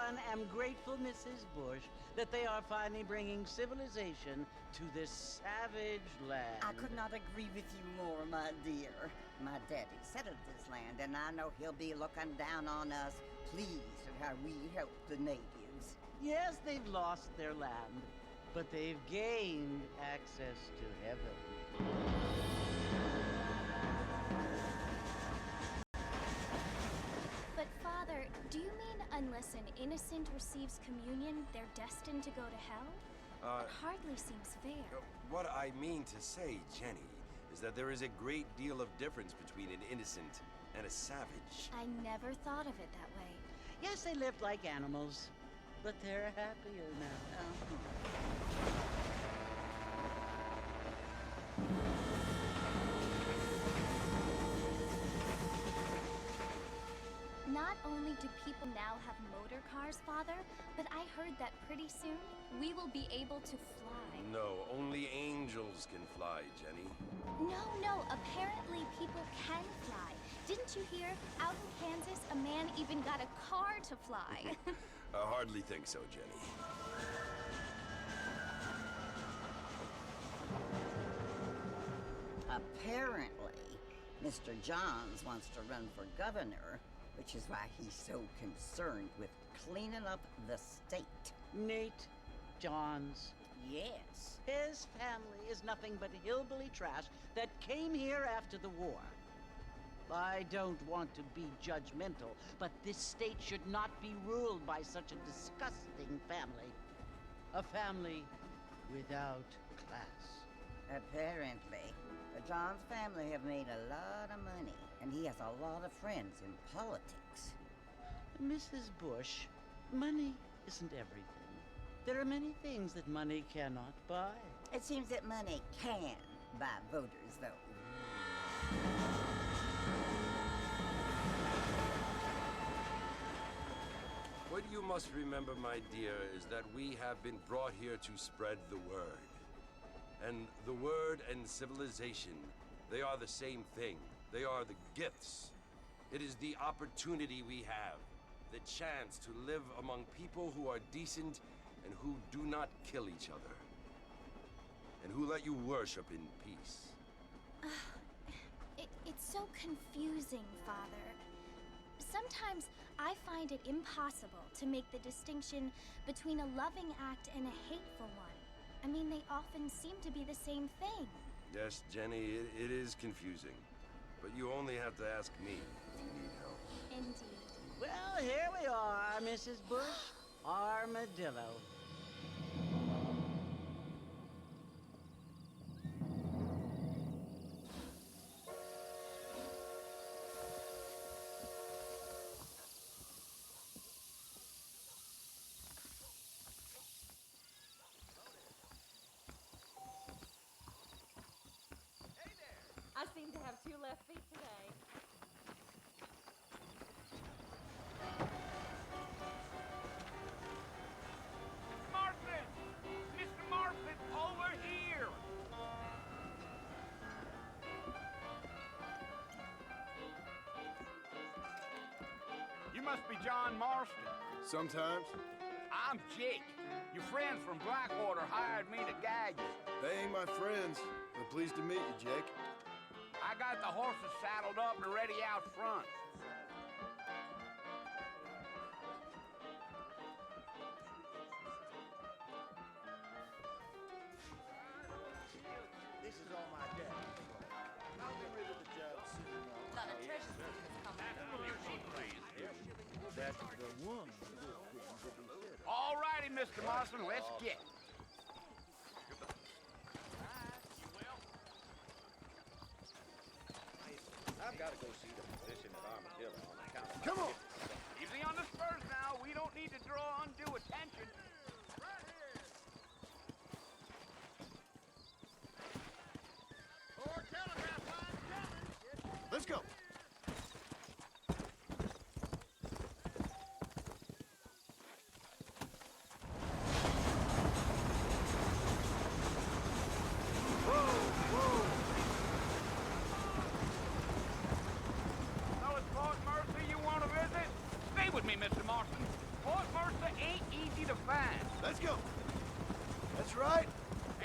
one, am grateful, Mrs. Bush, that they are finally bringing civilization to this savage land. I could not agree with you more, my dear. My daddy settled this land, and I know he'll be looking down on us, pleased at how we help the natives. Yes, they've lost their land, but they've gained access to heaven. But Father, do you mean unless an innocent receives communion, they're destined to go to hell? It hardly seems fair. What I mean to say, Jenny, is that there is a great deal of difference between an innocent and a savage. I never thought of it that way. Yes, they lived like animals, but they're happier now. Not only do people now have motor cars, Father, but I heard that pretty soon we will be able to fly. No, only angels can fly, Jenny. No, apparently people can fly. Didn't you hear? Out in Kansas, a man even got a car to fly. I hardly think so, Jenny. Apparently, Mr. Johns wants to run for governor, which is why he's so concerned with cleaning up the state. Nate Johns. Yes. His family is nothing but hillbilly trash that came here after the war. I don't want to be judgmental, but this state should not be ruled by such a disgusting family. A family without class. Apparently. The Johns family have made a lot of money, and he has a lot of friends in politics. Mrs. Bush, money isn't everything. There are many things that money cannot buy. It seems that money can buy voters, though. What you must remember, my dear, is that we have been brought here to spread the word. And the word and civilization, they are the same thing. They are the gifts. It is the opportunity we have, the chance to live among people who are decent and who do not kill each other, and who let you worship in peace. It's so confusing, Father. Sometimes I find it impossible to make the distinction between a loving act and a hateful one. I mean, they often seem to be the same thing. Yes, Jenny, it is confusing. But you only have to ask me if you need help. Indeed. Well, here we are, Mrs. Bush. Armadillo. I seem to have 2 left feet today. Martha! Mr. Martha, over here! You must be John Marston. Sometimes. I'm Jake. Your friends from Blackwater hired me to guide you. They ain't my friends. But pleased to meet you, Jake. I got the horses saddled up and ready out front. This is all my dad. I'll be rid of the job soon. A lot of treasure seekers coming. That's the one. All righty, Mr. Marston, let's get. I've got to go see the physician at Armadillo on account of... Come on! Easy on the spurs now. We don't need to draw undue attention. Let's go! Well, it's Fort Mercy you want to visit? Stay with me, Mr. Marston. Fort Mercy to find. Let's go. That's right.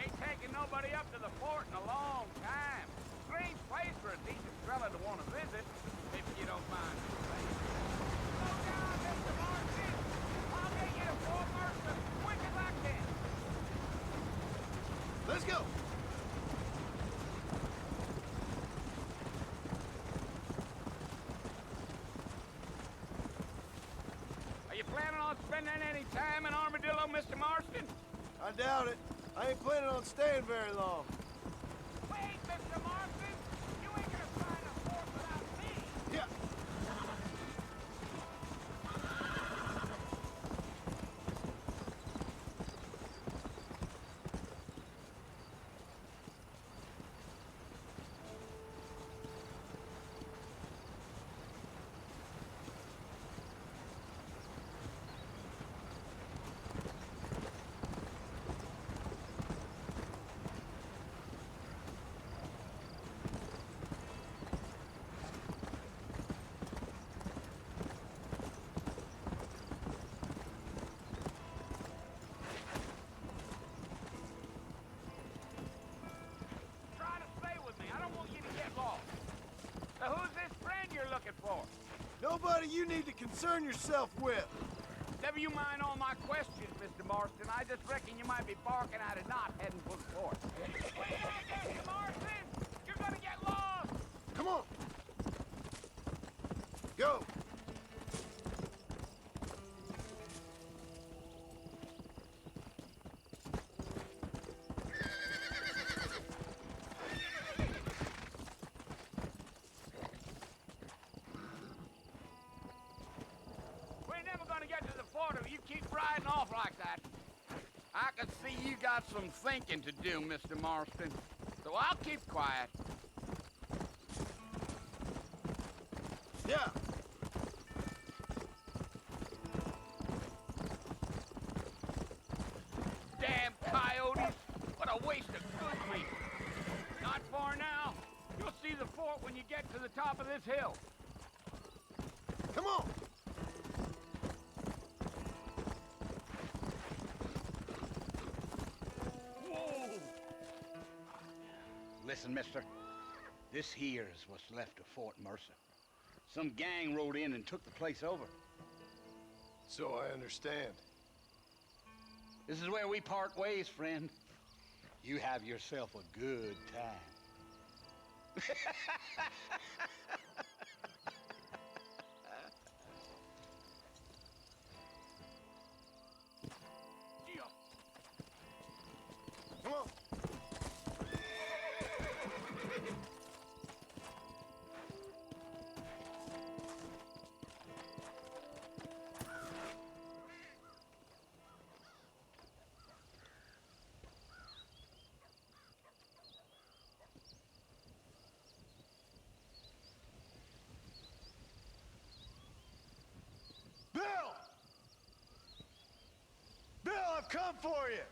Ain't taken nobody up to the fort in a long time. Strange place for a decent fella to want to visit, if you don't mind. Slow down, Mr. Marcy. I'll get you to Fort Mercer quick as I can. Let's go. Are you planning on spending any time in Armadillo, Mr. Marston? I doubt it. I ain't planning on staying very long. Wait, Mr. Marston! You ain't gonna find a fort without me! Yeah. Try to stay with me. I don't want you to get lost. So who's this friend you're looking for? Nobody you need to concern yourself with. Never you mind all my questions, Mr. Marston. I just reckon you might be barking out a knot heading for the fort. Wait, Mr. Marston! You're gonna get lost! Come on. Go. We're never gonna get to the fort if you keep riding off like that. I can see you got some thinking to do, Mr. Marston. So I'll keep quiet. Yeah. Damn coyotes! What a waste of good meat. Not far now. You'll see the fort when you get to the top of this hill. Come on. Whoa! Listen, mister. This here is what's left of Fort Mercer. Some gang rode in and took the place over. So I understand. This is where we part ways, friend. You have yourself a good time. Come on. Bill! Bill, I've come for you!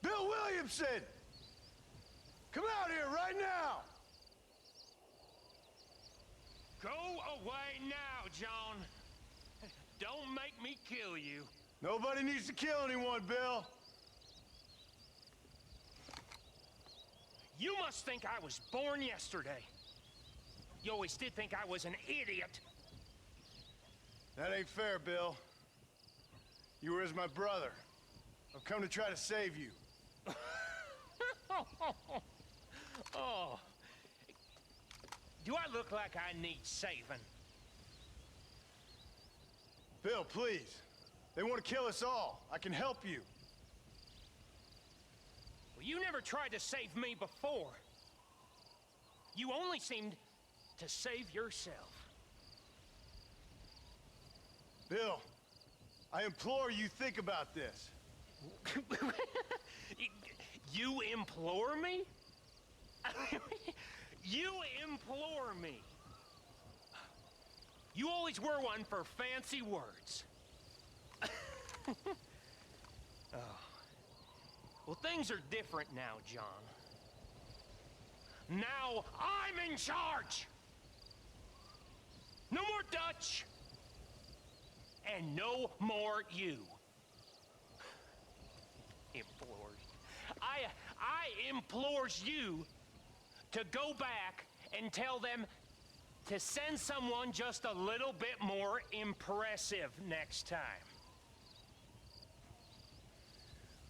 Bill Williamson! Come out here right now! Go away now, John. Don't make me kill you. Nobody needs to kill anyone, Bill. You must think I was born yesterday. You always did think I was an idiot. That ain't fair, Bill. You were as my brother. I've come to try to save you. Oh. Do I look like I need saving? Bill, please. They want to kill us all. I can help you. Well, you never tried to save me before. You only seemed to save yourself. Bill, I implore you think about this. You implore me? You implore me. You always were one for fancy words. Oh. Well, things are different now, John. Now I'm in charge. No more Dutch. and no more you. Implores. I implores you to go back and tell them to send someone just a little bit more impressive next time.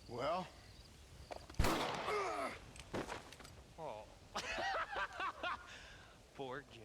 Well? Oh. Poor John.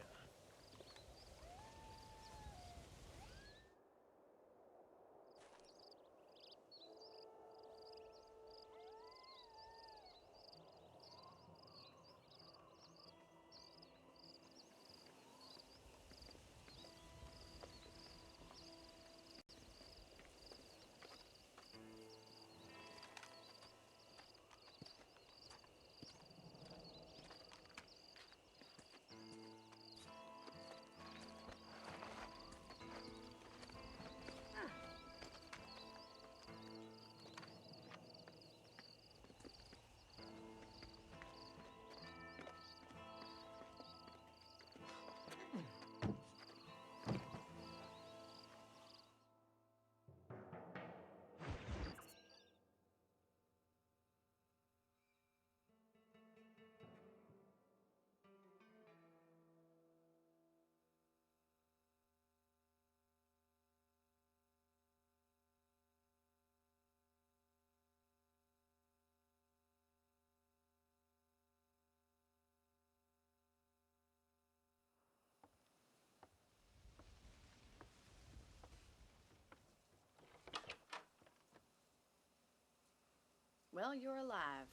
Well, you're alive.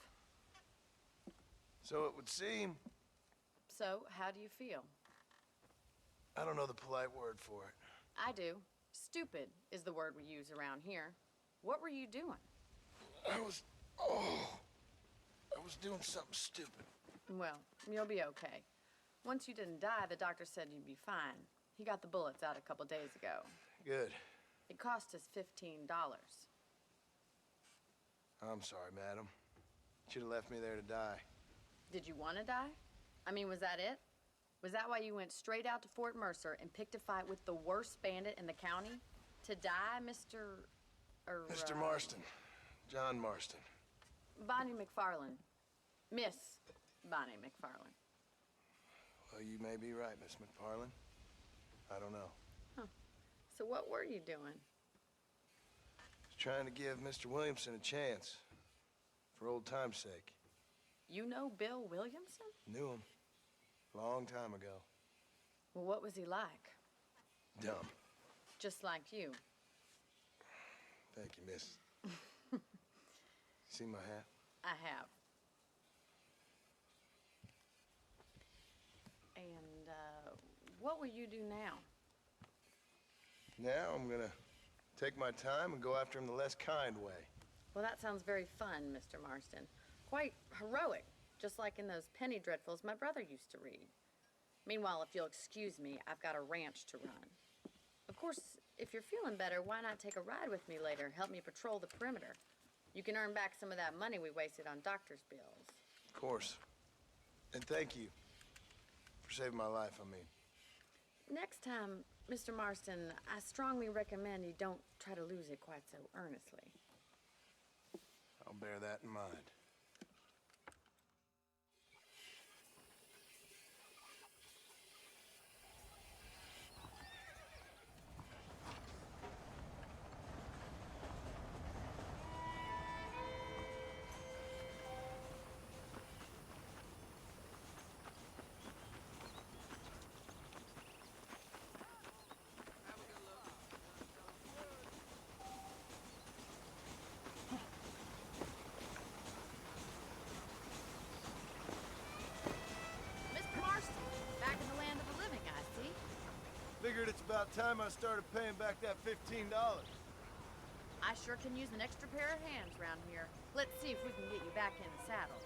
So it would seem. So, how do you feel? I don't know the polite word for it. I do. Stupid is the word we use around here. What were you doing? I was doing something stupid. Well, you'll be okay. Once you didn't die, the doctor said you'd be fine. He got the bullets out a couple days ago. Good. It cost us $15. I'm sorry, madam. Should have left me there to die. Did you want to die? I mean, was that it? Was that why you went straight out to Fort Mercer and picked a fight with the worst bandit in the county? To die, Mr. Mr. Marston. John Marston. Bonnie McFarland. Miss Bonnie McFarland. Well, you may be right, Miss McFarland. I don't know. Huh. So what were you doing? Trying to give Mr. Williamson a chance. For old time's sake. You know Bill Williamson? Knew him. Long time ago. Well, what was he like? Dumb. Just like you. Thank you, miss. See my hat? I have. And, what will you do now? Now I'm gonna take my time and go after him the less kind way. Well, that sounds very fun, Mr. Marston. Quite heroic, just like in those penny dreadfuls my brother used to read. Meanwhile, if you'll excuse me, I've got a ranch to run. Of course, if you're feeling better, why not take a ride with me later? Help me patrol the perimeter. You can earn back some of that money we wasted on doctor's bills. Of course. And thank you for saving my life, I mean. Next time, Mr. Marston, I strongly recommend you don't try to lose it quite so earnestly. I'll bear that in mind. Mr. Marston, back in the land of the living, I see. Figured it's about time I started paying back that $15. I sure can use an extra pair of hands around here. Let's see if we can get you back in the saddle.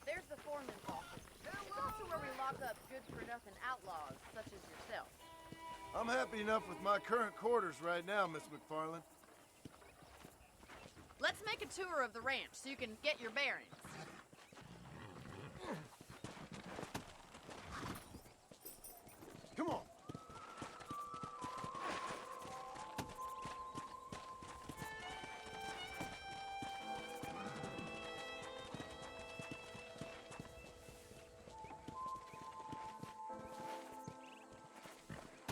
There's the foreman's office. It's also where we lock up good-for-nothing outlaws, such as yourself. I'm happy enough with my current quarters right now, Miss McFarland. Let's make a tour of the ranch so you can get your bearings. Come on.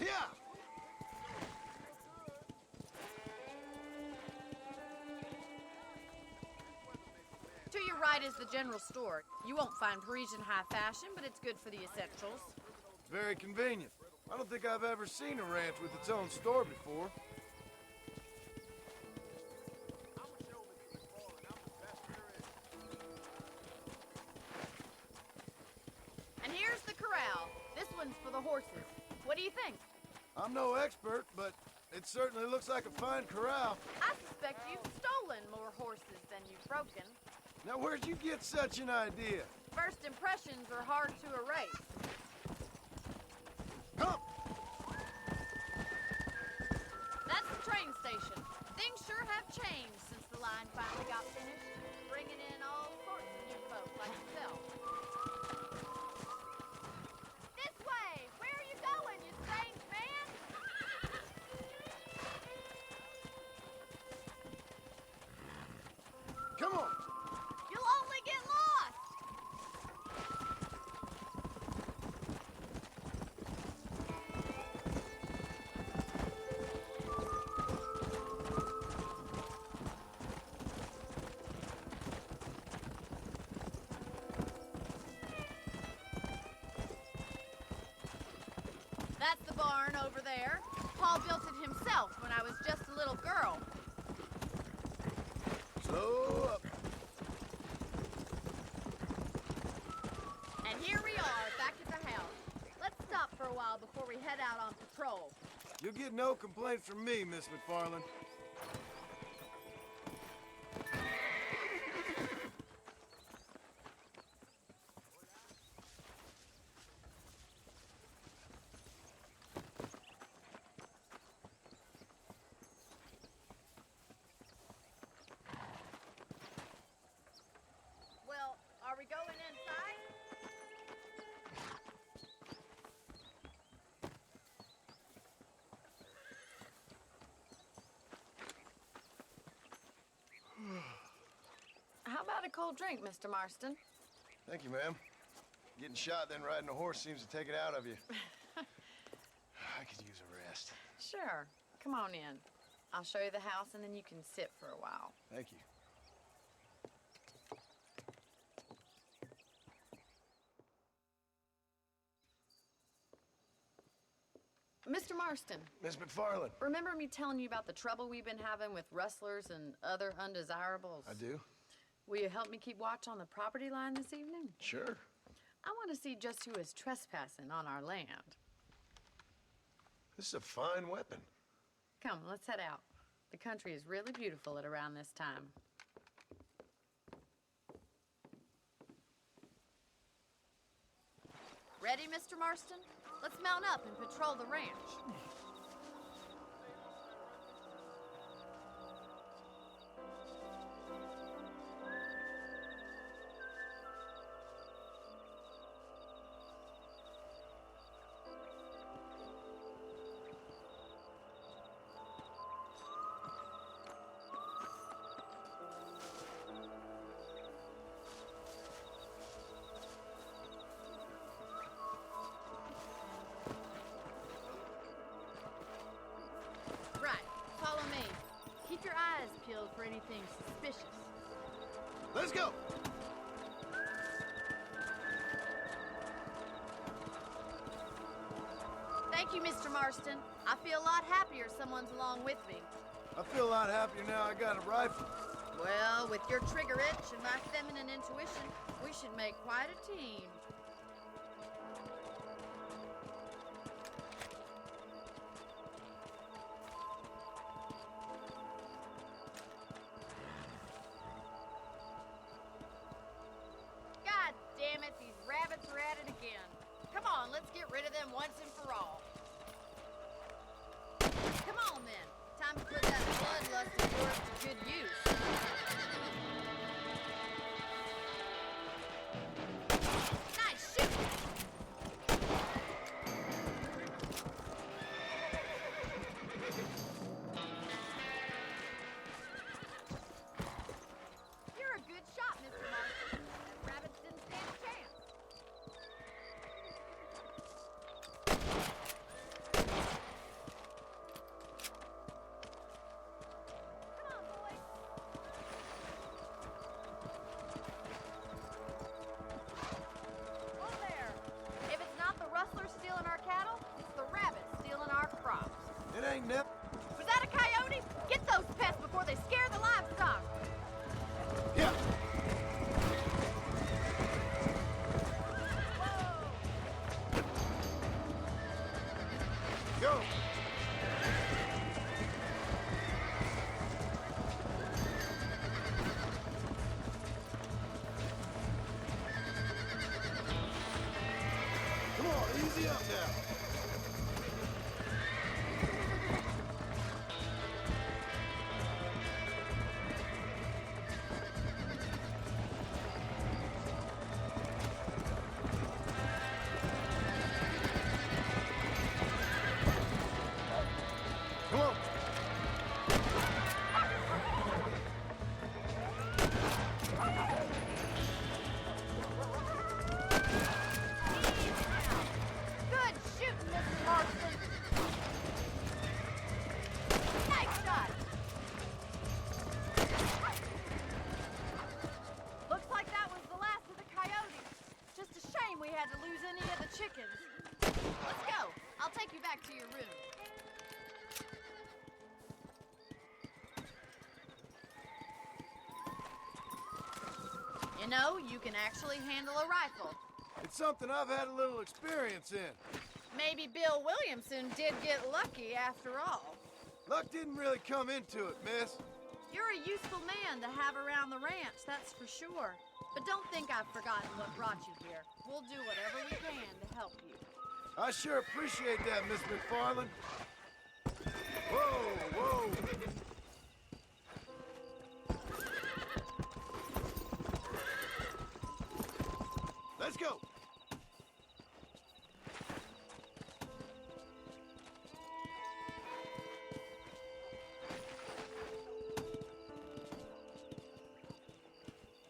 Yeah. To your right is the general store. You won't find Parisian high fashion, but it's good for the essentials. Very convenient. I don't think I've ever seen a ranch with its own store before. And here's the corral. This one's for the horses. What do you think? I'm no expert, but it certainly looks like a fine corral. I suspect you've stolen more horses than you've broken. Now, where'd you get such an idea? First impressions are hard to erase. Come! That's the train station. Things sure have changed since the line finally got finished, bringing in all sorts of new folk like yourself. This way! Where are you going, you strange man? Come on! You'll only get lost! That's the barn over there. Paul built it himself when I was just a little girl. Slow up. And here we are, back at the house. Let's stop for a while before we head out on patrol. You'll get no complaints from me, Miss McFarland. Well, are we going inside? How about a cold drink, Mr. Marston? Thank you, ma'am. Getting shot, then riding a horse seems to take it out of you. I could use a rest. Sure. Come on in. I'll show you the house, and then you can sit for a while. Thank you. Mr. Marston, Miss McFarland. remember me telling you about the trouble we've been having with rustlers and other undesirables? I do? Will you help me keep watch on the property line this evening? Sure. I want to see just who is trespassing on our land. This is a fine weapon. Come, let's head out. The country is really beautiful at around this time. Ready, Mr. Marston? Let's mount up and patrol the ranch. Right, follow me. Keep your eyes peeled for anything suspicious. Let's go! Thank you, Mr. Marston. I feel a lot happier someone's along with me. I feel a lot happier now I got a rifle. Well, with your trigger itch and my feminine intuition, we should make quite a team. God damn it, these rabbits are at it again. Come on, let's get rid of them once and for all. Come on, then. Time to put that bloodlust of yours to good use, son. Nice shooting! You're a good shot, Mr. Marston. That rabbits didn't stand a chance. Come on, boys. Whoa there. If it's not the rustlers stealing our cattle, it's the rabbits stealing our crops. It ain't never. Was that a coyote? Get those pests before they scare the livestock. Yeah. Go. Come on, easy up now. Come on. Good shooting, Mr. Marston. Nice shot. Looks like that was the last of the coyotes. Just a shame we had to lose any of the chickens. Let's go. I'll take you back to your room. You know, you can actually handle a rifle. It's something I've had a little experience in. Maybe Bill Williamson did get lucky after all. Luck didn't really come into it, miss. You're a useful man to have around the ranch, that's for sure. But don't think I've forgotten what brought you here. We'll do whatever we can to help you. I sure appreciate that, Miss McFarland. Whoa, whoa. Let's go.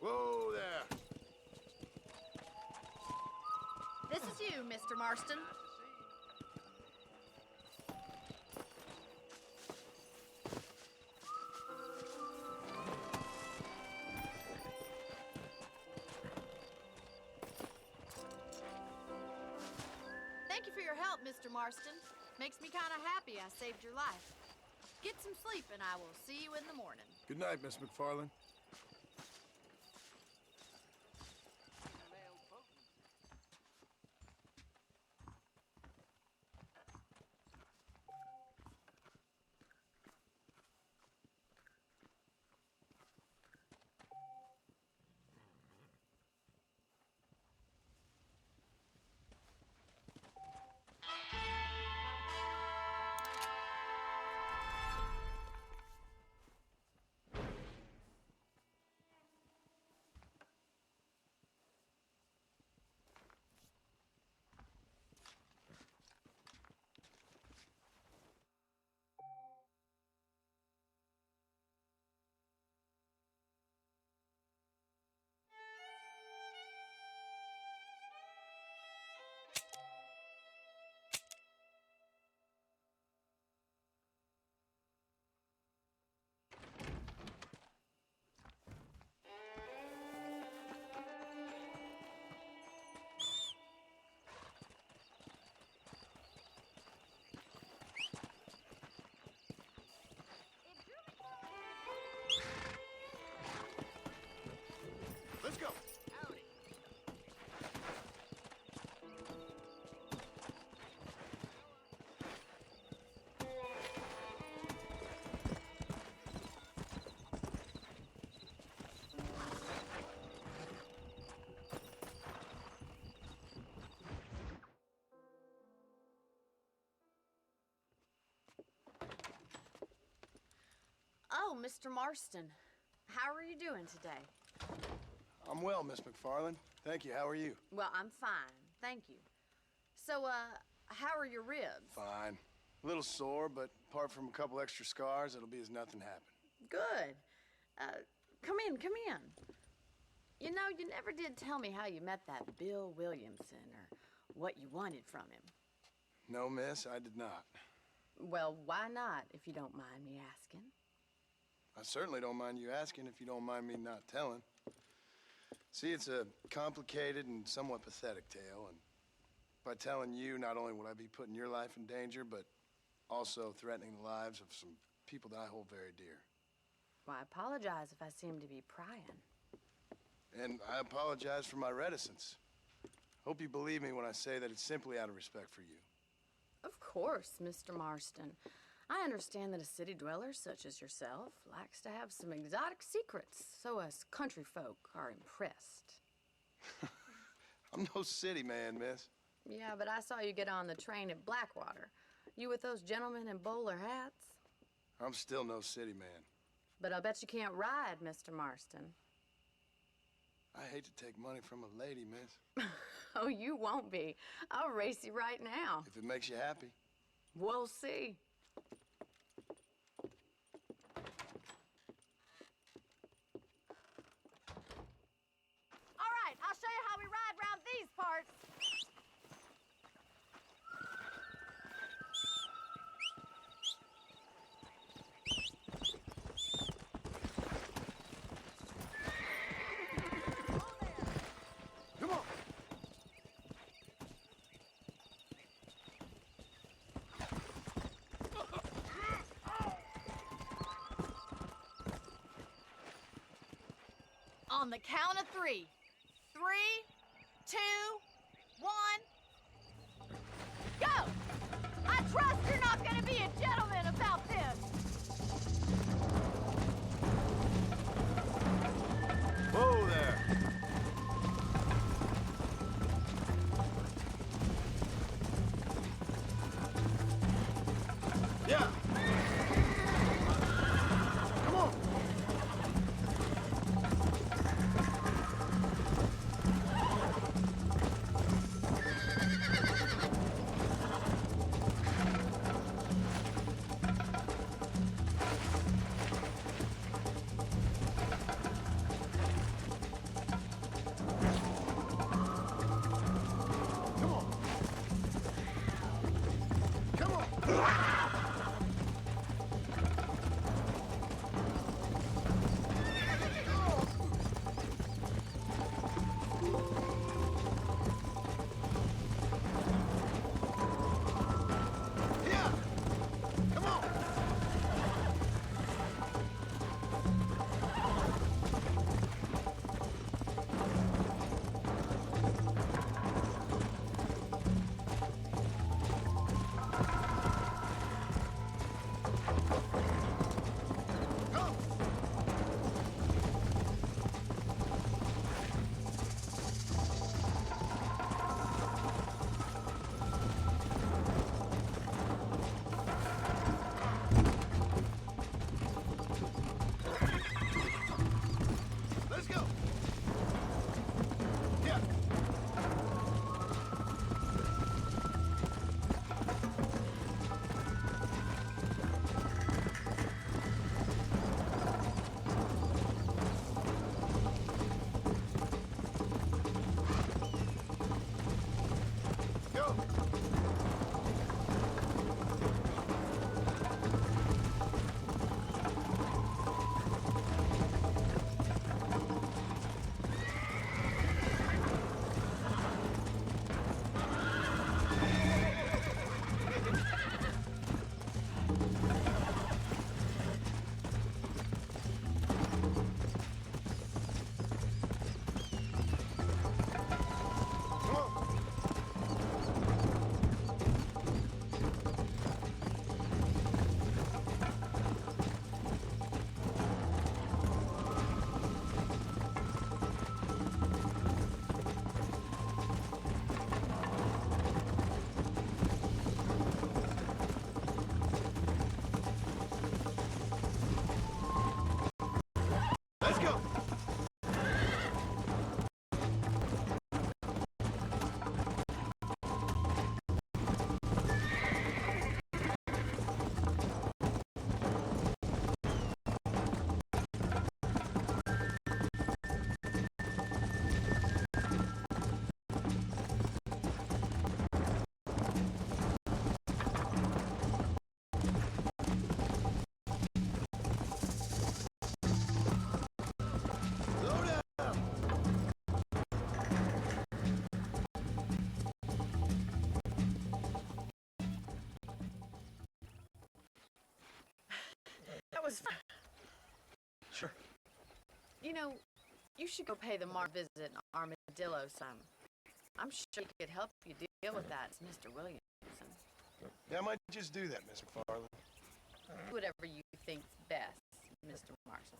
Whoa there. This is you, Mr. Marston. Thank you for your help, Mr. Marston. Makes me kind of happy I saved your life. Get some sleep and I will see you in the morning. Good night, Miss McFarland. Oh, Mr. Marston. How are you doing today? I'm well, Miss McFarland. Thank you. How are you? Well, I'm fine. Thank you. So, how are your ribs? Fine. A little sore, but apart from a couple extra scars, it'll be as nothing happened. Good. Come in, come in. You know, you never did tell me how you met that Bill Williamson or what you wanted from him. No, miss, I did not. Well, why not, if you don't mind me asking? I certainly don't mind you asking if you don't mind me not telling. See, it's a complicated and somewhat pathetic tale, and by telling you, not only would I be putting your life in danger, but also threatening the lives of some people that I hold very dear. Well, I apologize if I seem to be prying. And I apologize for my reticence. Hope you believe me when I say that it's simply out of respect for you. Of course, Mr. Marston. I understand that a city dweller such as yourself likes to have some exotic secrets, so us country folk are impressed. I'm no city man, miss. Yeah, but I saw you get on the train at Blackwater. You with those gentlemen in bowler hats? I'm still no city man. But I bet you can't ride, Mr. Marston. I hate to take money from a lady, miss. Oh, you won't be. I'll race you right now. If it makes you happy. We'll see. All right, I'll show you how we ride round these parts. Come on. On the count of 3. 3, 2, 1, go! I trust you're not gonna be a gentleman about this. Whoa there. Yeah. Come on. Come on. Come on. was fun. Sure. You know, you should go pay the visit in Armadillo some. I'm sure he could help you deal with that, Mr. Williamson. Yeah, I might just do that, Miss McFarland. Do whatever you think's best, Mr. Marston.